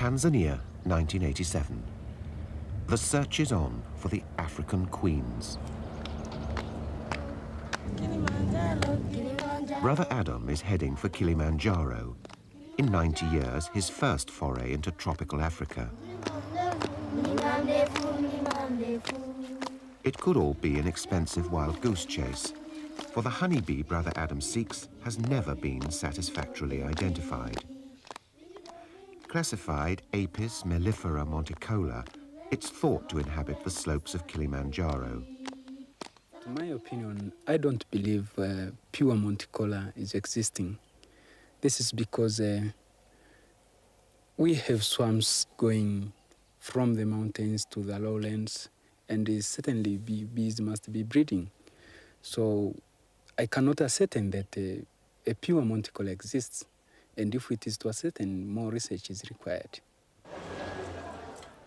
Tanzania, 1987. The search is on for the African queens. Brother Adam is heading for Kilimanjaro. In 90 years, his first foray into tropical Africa. It could all be an expensive wild goose chase, for the honeybee Brother Adam seeks has never been satisfactorily identified. Classified Apis mellifera monticola, it's thought to inhabit the slopes of Kilimanjaro. In my opinion, I don't believe pure monticola is existing. This is because we have swamps going from the mountains to the lowlands, and certainly bees must be breeding. So I cannot ascertain that a pure monticola exists, and if it is to ascertain, more research is required.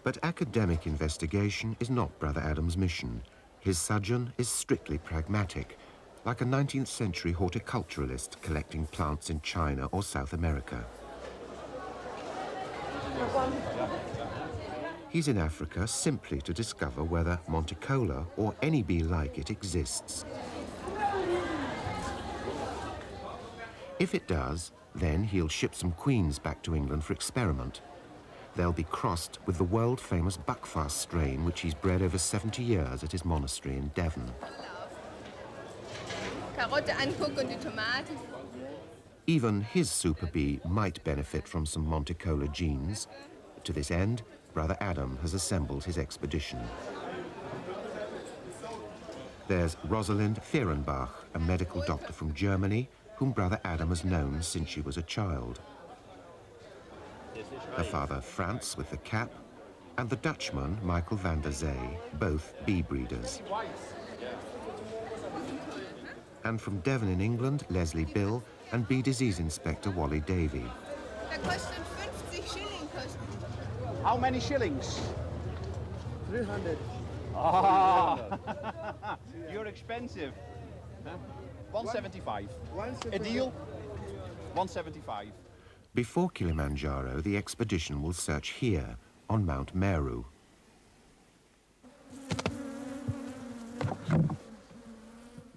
But academic investigation is not Brother Adam's mission. His sojourn is strictly pragmatic, like a 19th century horticulturalist collecting plants in China or South America. He's in Africa simply to discover whether monticola or any bee like it exists. If it does, then he'll ship some queens back to England for experiment. They'll be crossed with the world-famous Buckfast strain, which he's bred over 70 years at his monastery in Devon. Even his super bee might benefit from some monticola genes. To this end, Brother Adam has assembled his expedition. There's Rosalind Fehrenbach, a medical doctor from Germany, whom Brother Adam has known since she was a child. Her father, Franz, with the cap, and the Dutchman, Michael van der Zee, both bee breeders. And from Devon in England, Leslie Bill, and bee disease inspector Wally Davey. How many shillings? 300. Ah, you're expensive. Huh? 175. A deal? 175. Before Kilimanjaro, the expedition will search here, on Mount Meru.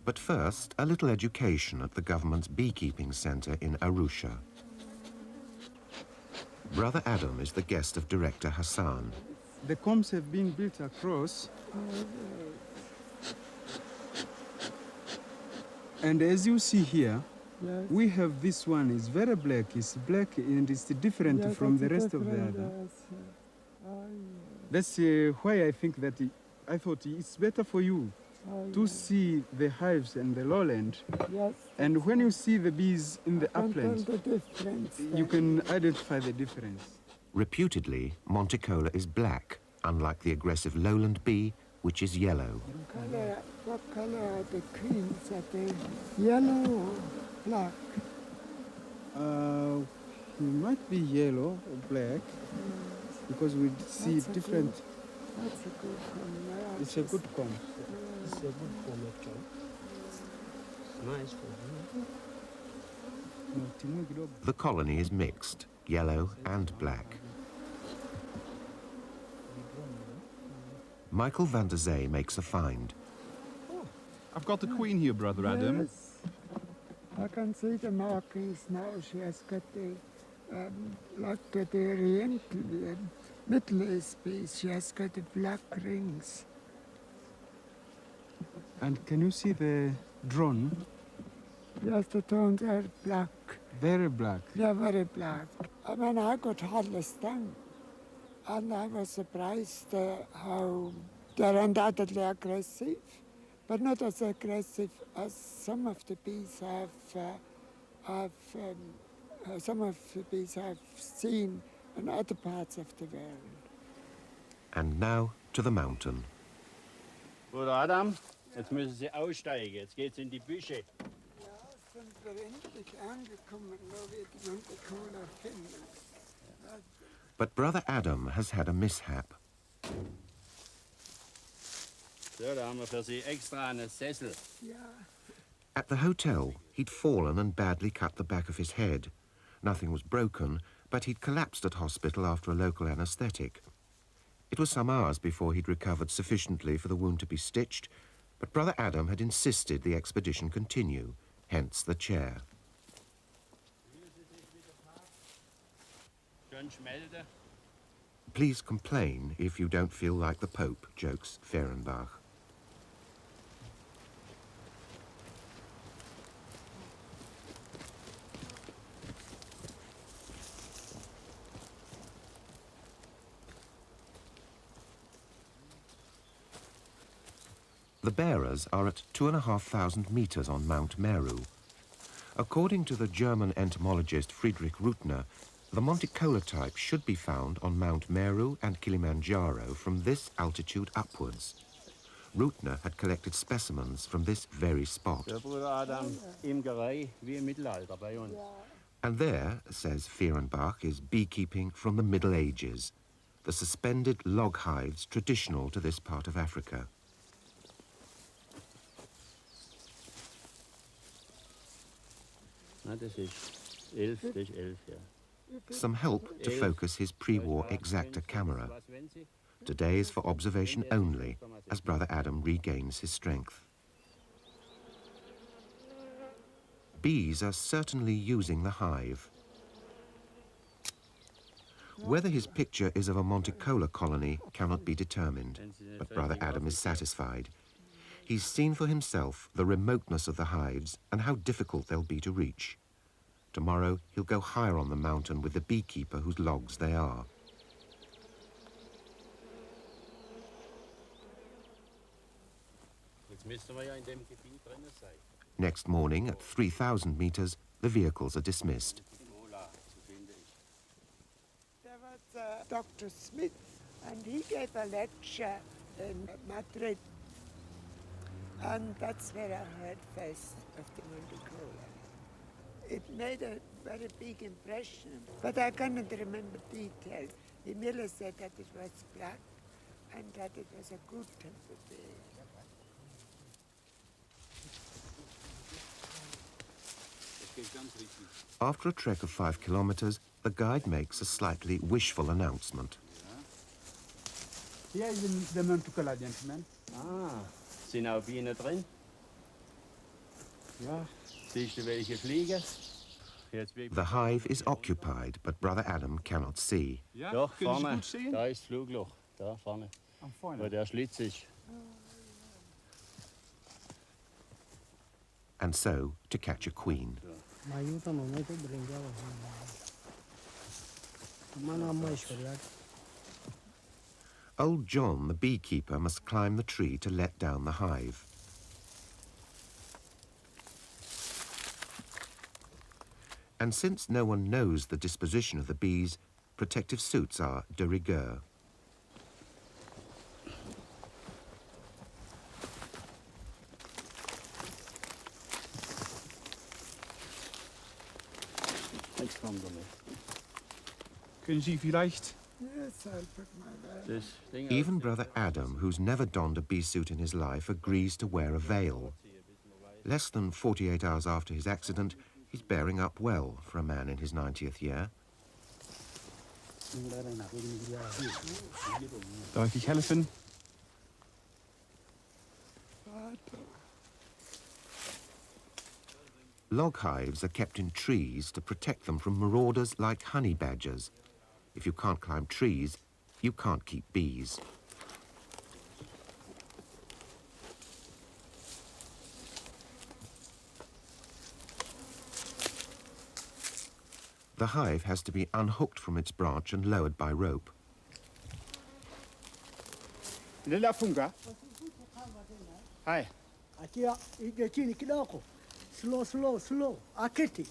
But first, a little education at the government's beekeeping centre in Arusha. Brother Adam is the guest of director Hassan. The combs have been built across. And as you see here, yes, we have this one. It's very black. It's black and it's different, yes, from the rest of the other. That's why I think that I thought it's better for you to see the hives in the lowland. Yes. And when you see the bees in the upland, you can identify the difference. Reputedly, monticola is black, unlike the aggressive lowland bee, which is yellow. What color are the queens? Are they yellow or black? It might be yellow or black, because we see different. That's a good one. It's a good comb. It's a good form, actually. Nice form. The colony is mixed, yellow and black. Michael van der Zee makes a find. Oh, I've got the queen here, Brother Adam. Yes. I can see the markings now. She has got the, like the Oriental, Middle East bees. She has got the black rings. And can you see the drone? Yes, the drones are black. Very black. Yeah, very black. I mean, I got hardly stung. And I was surprised how they're undoubtedly aggressive, but not as aggressive as some of the bees I've seen in other parts of the world. And now to the mountain. Bruder Adam, jetzt müssen Sie aussteigen. Jetzt geht's in die Büsche. Ja, sind wir endlich angekommen, wo wir die Monticola finden. But Brother Adam has had a mishap. So, da haben wir für Sie extra einen Sessel. Yeah. At the hotel, he'd fallen and badly cut the back of his head. Nothing was broken, but he'd collapsed at hospital after a local anaesthetic. It was some hours before he'd recovered sufficiently for the wound to be stitched, but Brother Adam had insisted the expedition continue, hence the chair. Please complain if you don't feel like the Pope, jokes Fehrenbach. The bearers are at 2,500 meters on Mount Meru. According to the German entomologist Friedrich Rutner, the Monticola type should be found on Mount Meru and Kilimanjaro from this altitude upwards. Rutner had collected specimens from this very spot. And there, says Fehrenbach, is beekeeping from the Middle Ages, the suspended log hives traditional to this part of Africa. Some help to focus his pre-war exactor camera. Today is for observation only, as Brother Adam regains his strength. Bees are certainly using the hive. Whether his picture is of a Monticola colony cannot be determined, but Brother Adam is satisfied. He's seen for himself the remoteness of the hives and how difficult they'll be to reach. Tomorrow he'll go higher on the mountain with the beekeeper whose logs they are. Next morning, at 3,000 meters, the vehicles are dismissed. There was Dr. Smith, and he gave a lecture in Madrid. And that's where I heard first of the Monticola. It made a very big impression, but I cannot remember details. He merely said that it was black and that it was a good temperature. After a trek of 5 kilometers, the guide makes a slightly wishful announcement. Here is the Monticola, gentlemen. Ah, sind auch Bienen drin? Ja. Siehst du welche fliegen? The hive is occupied, but Brother Adam cannot see. Ja, Doch, kunnen ze vorne. goed zien? Da ist das Flugloch. Da vorne. I'm fine. Wo der Schlitz ist. And so, to catch a queen. Old John, the beekeeper, must climb the tree to let down the hive. And since no one knows the disposition of the bees, protective suits are de rigueur. Jetzt kommt er nicht. Können Sie vielleicht? Yes, I'll put my veil. Das Ding Even Brother Adam, who's never donned a bee suit in his life, agrees to wear a veil. Less than 48 hours after his accident, he's bearing up well for a man in his 90th year. Darf ich helfen? Log hives are kept in trees to protect them from marauders like honey badgers. If you can't climb trees, you can't keep bees. The hive has to be unhooked from its branch and lowered by rope. Lila funga. Hai. Akia ige chini kidogo. Slow, slow, slow. Akiti.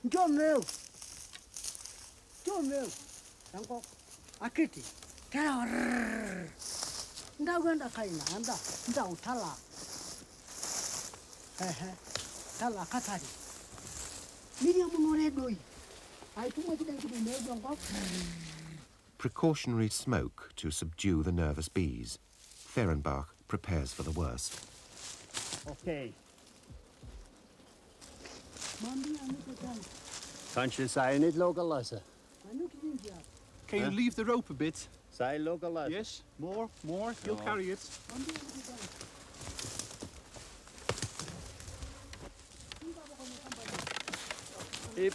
Njoo leo. Njoo leo. Yango. Akiti. Tala. Ndagwenda kaina. Nda utala. Tala katari. Miriam munore doi. Precautionary smoke to subdue the nervous bees. Fehrenbach prepares for the worst. Okay. Kannst du das Seil nicht locker lassen? Can you leave the rope a bit? Seil locker lassen? Yes, more. You'll carry it. Hip.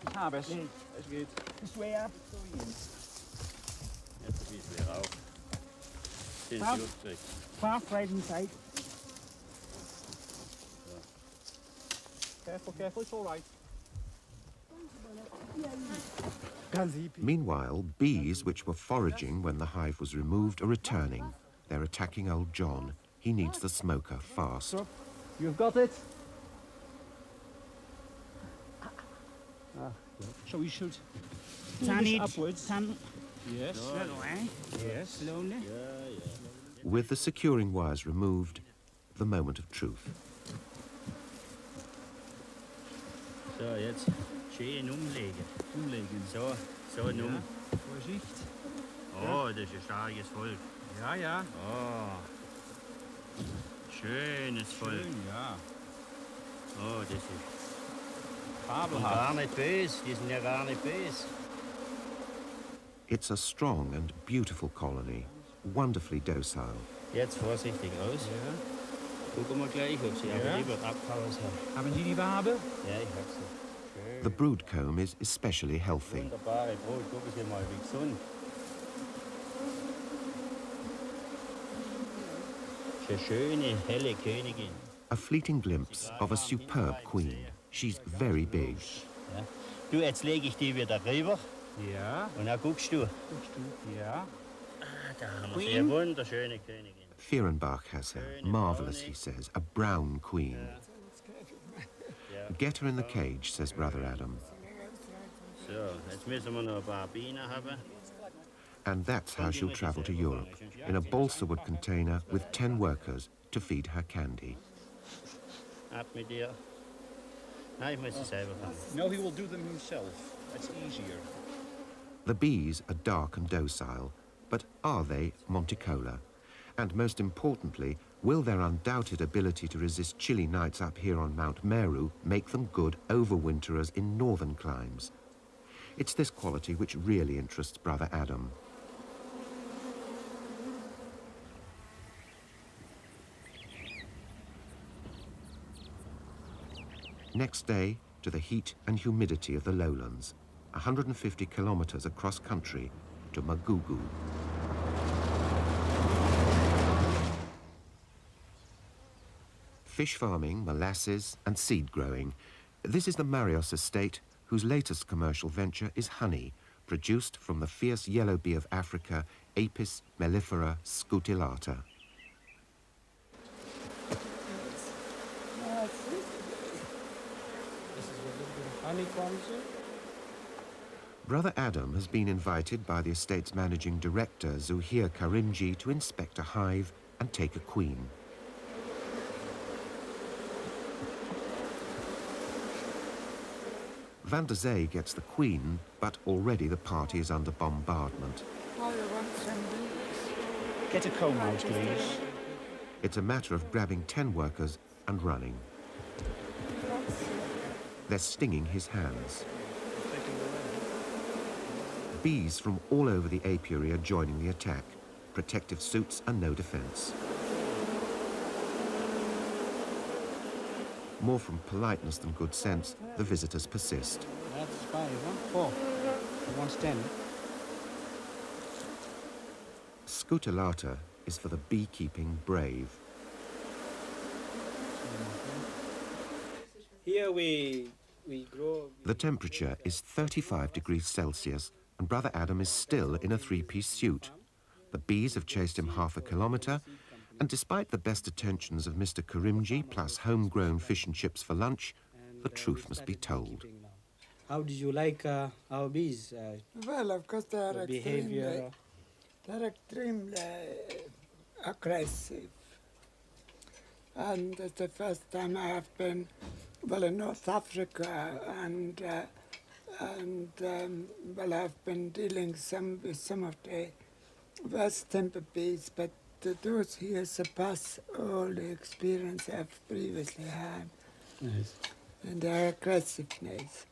Ich habe es. Es geht. Schwer. Jetzt ein bisschen rauf. Den Rauf. Flugzeug. Fast right inside. Careful, it's all right. Meanwhile, bees, which were foraging when the hive was removed, are returning. They're attacking old John. He needs the smoker fast. You've got it? So we should Turn push it. upwards. Turn. Yes. That way. Yes. Slowly. With the securing wires removed, the moment of truth. So, jetzt schön umlegen. Umlegen. So um. Vorsicht. Oh, das ist ein starkes Volk. Ja. Oh. Schönes Volk. Schön, ja. Oh, das ist Fabelhaft. gar nicht böse. Die sind ja gar nicht böse. It's a strong and beautiful colony, wonderfully docile. Jetzt vorsichtig raus. Ja. Gucken wir gleich, ob sie aber lieber abhauen haben. Haben Sie die Wabe? Ja, ich hab sie. The brood comb is especially healthy. Wunderbare Brot. Gucken Sie mal, wie gesund. Das ist eine schöne, helle Königin. A fleeting glimpse of a superb queen. She's very big. Ja. Du, jetzt lege ich die wieder rüber Ja. und dann guckst du. Ja. Da haben wir sie, eine wunderschöne Königin. Fehrenbach has her. Marvelous, he says. A brown queen. Get her in the cage, says Brother Adam. So, jetzt müssen wir noch ein paar Bienen haben. And that's how she'll travel to Europe, in a balsa wood container with 10 workers to feed her candy. Ab mit dir. Nein, ich muss sie selber machen. No, he will do them himself. That's easier. The bees are dark and docile, but are they Monticola? And most importantly, will their undoubted ability to resist chilly nights up here on Mount Meru make them good overwinterers in northern climes? It's this quality which really interests Brother Adam. Next day, to the heat and humidity of the lowlands, 150 kilometers across country to Magugu. Fish farming, molasses and seed growing. This is the Marios estate, whose latest commercial venture is honey, produced from the fierce yellow bee of Africa, Apis mellifera scutellata. Brother Adam has been invited by the estate's managing director, Zuhir Karimji, to inspect a hive and take a queen. Van der Zee gets the queen, but already the party is under bombardment. Get a comb out, please. It's a matter of grabbing 10 workers and running. They're stinging his hands. Bees from all over the apiary are joining the attack. Protective suits and no defense. More from politeness than good sense, the visitors persist. That's 5, huh? 4. One's 10. Scutellata is for the beekeeping brave. Here we grow. The temperature is 35 degrees Celsius, and Brother Adam is still in a three-piece suit. The bees have chased him half a kilometre, and despite the best attentions of Mr. Karimji, plus homegrown fish and chips for lunch, the truth must be told. How did you like our bees? Well, of course, they are Behavior. extremely aggressive. And it's the first time I have been, well, in North Africa, and well, I've been dealing with some of the worst temper bees, but those here surpass all the experience I've previously had. Nice. and their aggressiveness.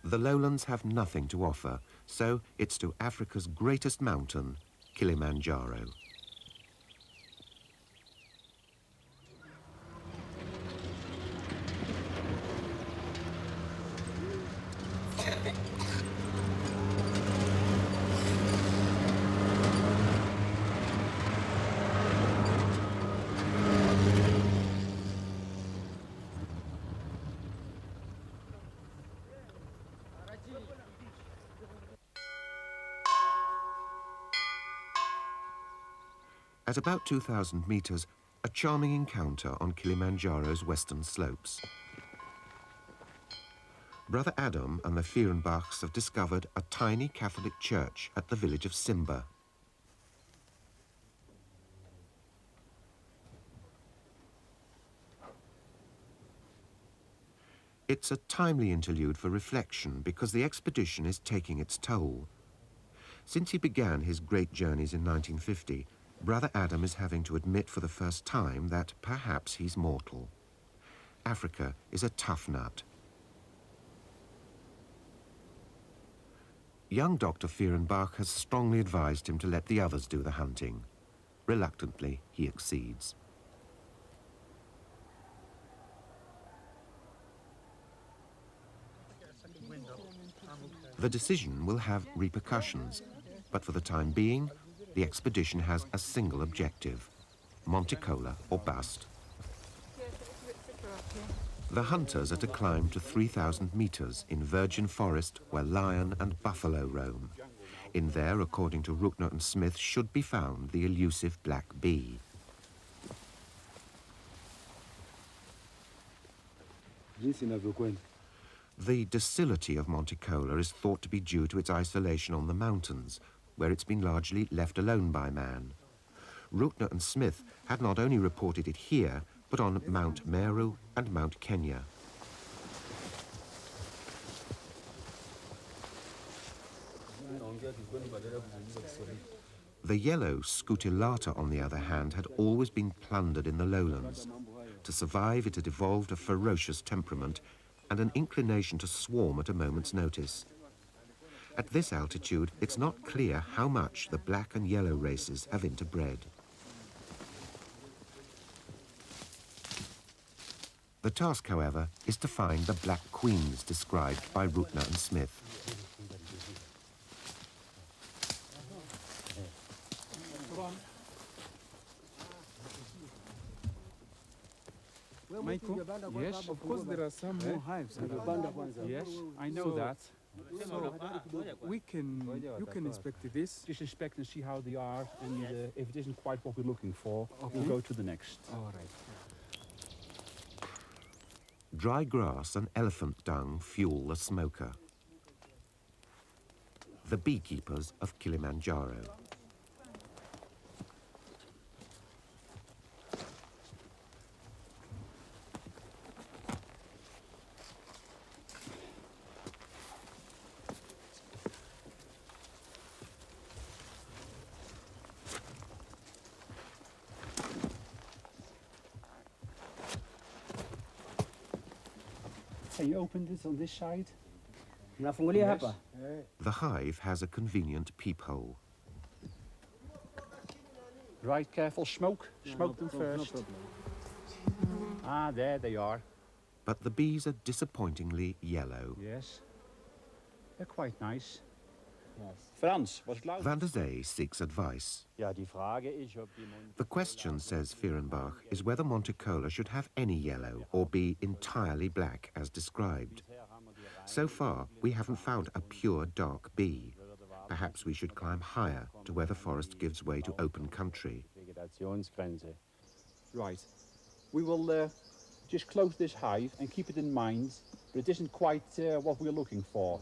The lowlands have nothing to offer, so it's to Africa's greatest mountain, Kilimanjaro. At about 2,000 meters, a charming encounter on Kilimanjaro's western slopes. Brother Adam and the Fierenbachs have discovered a tiny Catholic church at the village of Simba. It's a timely interlude for reflection because the expedition is taking its toll. Since he began his great journeys in 1950, Brother Adam is having to admit for the first time that perhaps he's mortal. Africa is a tough nut. Young Dr. Fierenbach has strongly advised him to let the others do the hunting. Reluctantly, he accedes. The decision will have repercussions, but for the time being, the expedition has a single objective: Monticola or bust. The hunters are to climb to 3,000 meters in virgin forest where lion and buffalo roam. In there, according to Ruckner and Smith, should be found the elusive black bee. The docility of Monticola is thought to be due to its isolation on the mountains, where it's been largely left alone by man. Ruckner and Smith had not only reported it here, but on Mount Meru and Mount Kenya. The yellow scutellata, on the other hand, had always been plundered in the lowlands. To survive, it had evolved a ferocious temperament and an inclination to swarm at a moment's notice. At this altitude, it's not clear how much the black and yellow races have interbred. The task, however, is to find the black queens described by Ruckner and Smith. Michael? Yes, of course there are some more hives. Yes, I know that. So you can inspect this. Just inspect and see how they are, and if it isn't quite what we're looking for, we'll go to the next. All right. Dry grass and elephant dung fuel the smoker. The beekeepers of Kilimanjaro. Can you open this on this side? Yes. The hive has a convenient peephole. Right, careful, smoke. Smoke them first. Ah, there they are. But the bees are disappointingly yellow. Yes. They're quite nice. Frans, was glaubt? Van der Zee seeks advice. The question, says Fierenbach, is whether Monticola should have any yellow or be entirely black as described. So far, we haven't found a pure dark bee. Perhaps we should climb higher to where the forest gives way to open country. Right. We will just close this hive and keep it in mind, but it isn't quite what we're looking for.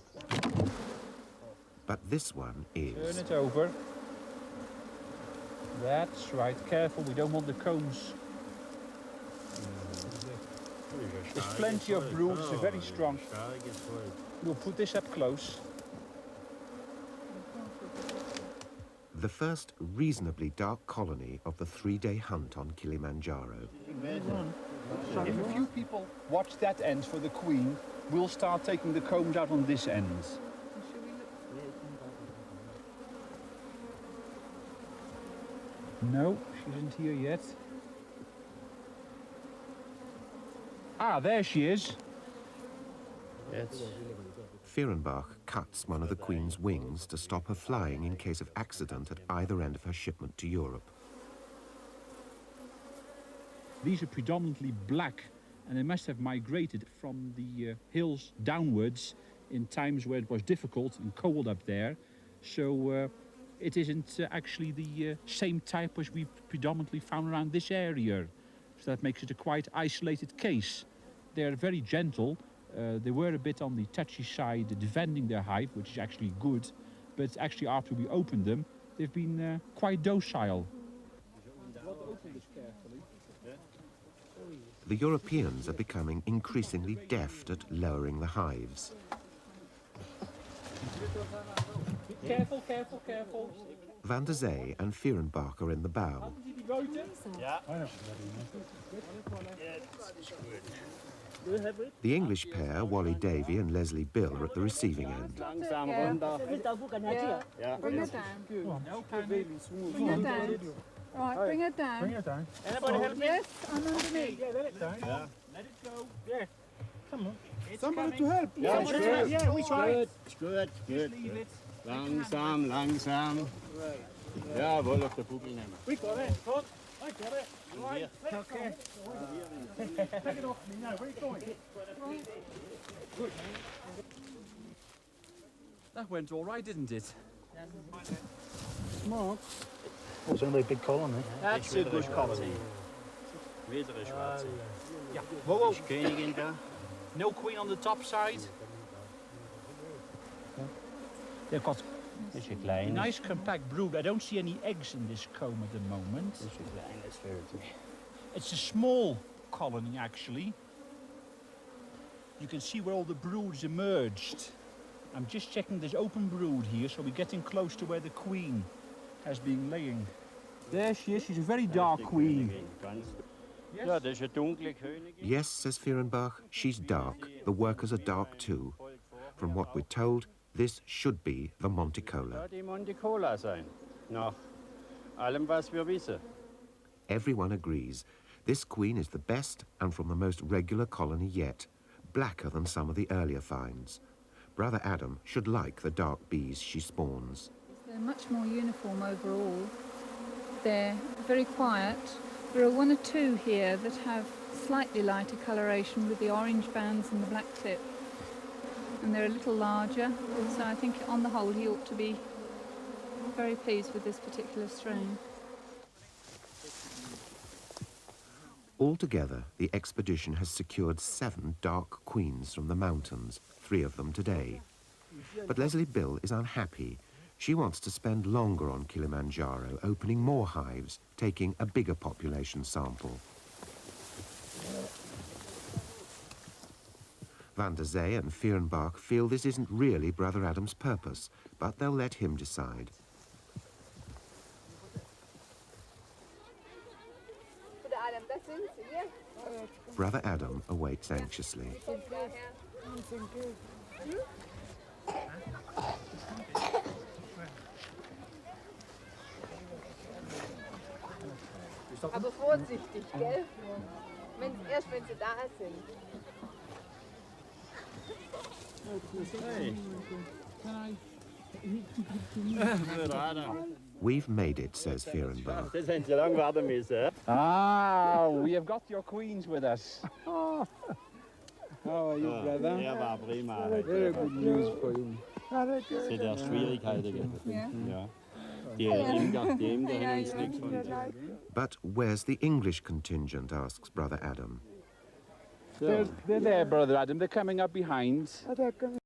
But this one is. Turn it over. That's right. Careful, we don't want the combs. There's plenty of brood, they're very strong. We'll put this up close. The first reasonably dark colony of the 3-day hunt on Kilimanjaro. If a few people watch that end for the queen, we'll start taking the combs out on this end. No, she isn't here yet. Ah, there she is. Fehrenbach cuts one of the queen's wings to stop her flying in case of accident at either end of her shipment to Europe. These are predominantly black, and they must have migrated from the hills downwards in times where it was difficult and cold up there. So it isn't actually the same type as we've predominantly found around this area. So that makes it a quite isolated case. They're very gentle. They were a bit on the touchy side defending their hive, which is actually good. But actually after we opened them, they've been quite docile. The Europeans are becoming increasingly deft at lowering the hives. Careful, careful, careful. Van der Zee and Fehrenbach are in the bow. The English pair, Wally Davy and Leslie Bill, are at the receiving end. Bring it down. Right, bring it down. Bring it down. Anybody help me? Yes, I'm underneath. Yeah, let it down. Yeah. Let it go. Yeah. Come on. Somebody to help. Yeah, it's good. Yeah, we try. Good, good, good. Leave it. Langsam, langsam. Jawohl, auf der Bugel nehmen. We got it. Come on. I got it. Right. Okay. Take it off me now. Where are you going? Good. That went all right, didn't it? Smart. Oh, it's only a big colony. That's a good colony. Wieder eine schwarze. Yeah. Whoa, whoa. Ist Königin da? No queen on the top side. They've got Ist ein kleines. nice compact brood. I don't see any eggs in this comb at the moment. Ist ein kleines Vögel. It's a small colony, actually. You can see where all the broods emerged. I'm just checking this open brood here, so we're getting close to where the queen has been laying. There she is. She's a very dark queen. Ja, das ist eine dunkle Königin. Yes, says Fehrenbach, she's dark. The workers are dark too. From what we're told, this should be the Monticola. Ja, die Monticola sein. Nach allem, was wir wissen. Everyone agrees. This queen is the best and from the most regular colony yet, blacker than some of the earlier finds. Brother Adam should like the dark bees she spawns. They're much more uniform overall. They're very quiet. There are one or two here that have slightly lighter coloration with the orange bands and the black tip. And they're a little larger, so I think on the whole he ought to be very pleased with this particular strain. Altogether, the expedition has secured 7 dark queens from the mountains, 3 of them today. But Leslie Bill is unhappy. She wants to spend longer on Kilimanjaro, opening more hives, taking a bigger population sample. Van der Zee and Fehrenbach feel this isn't really Brother Adam's purpose, but they'll let him decide. Brother Adam awaits anxiously. Aber vorsichtig, gell? Erst wenn sie da sind. We've made it, says Fehrenbach. Das haben Sie lange warten müssen. Ah, we have got your queens with us. How are you, brother? Ja, war prima. Very good news for you. Es hat erst Schwierigkeiten gegeben. Ja. Die Imker haben uns nichts von. But where's the English contingent, asks Brother Adam. They're there, Brother Adam. They're coming up behind.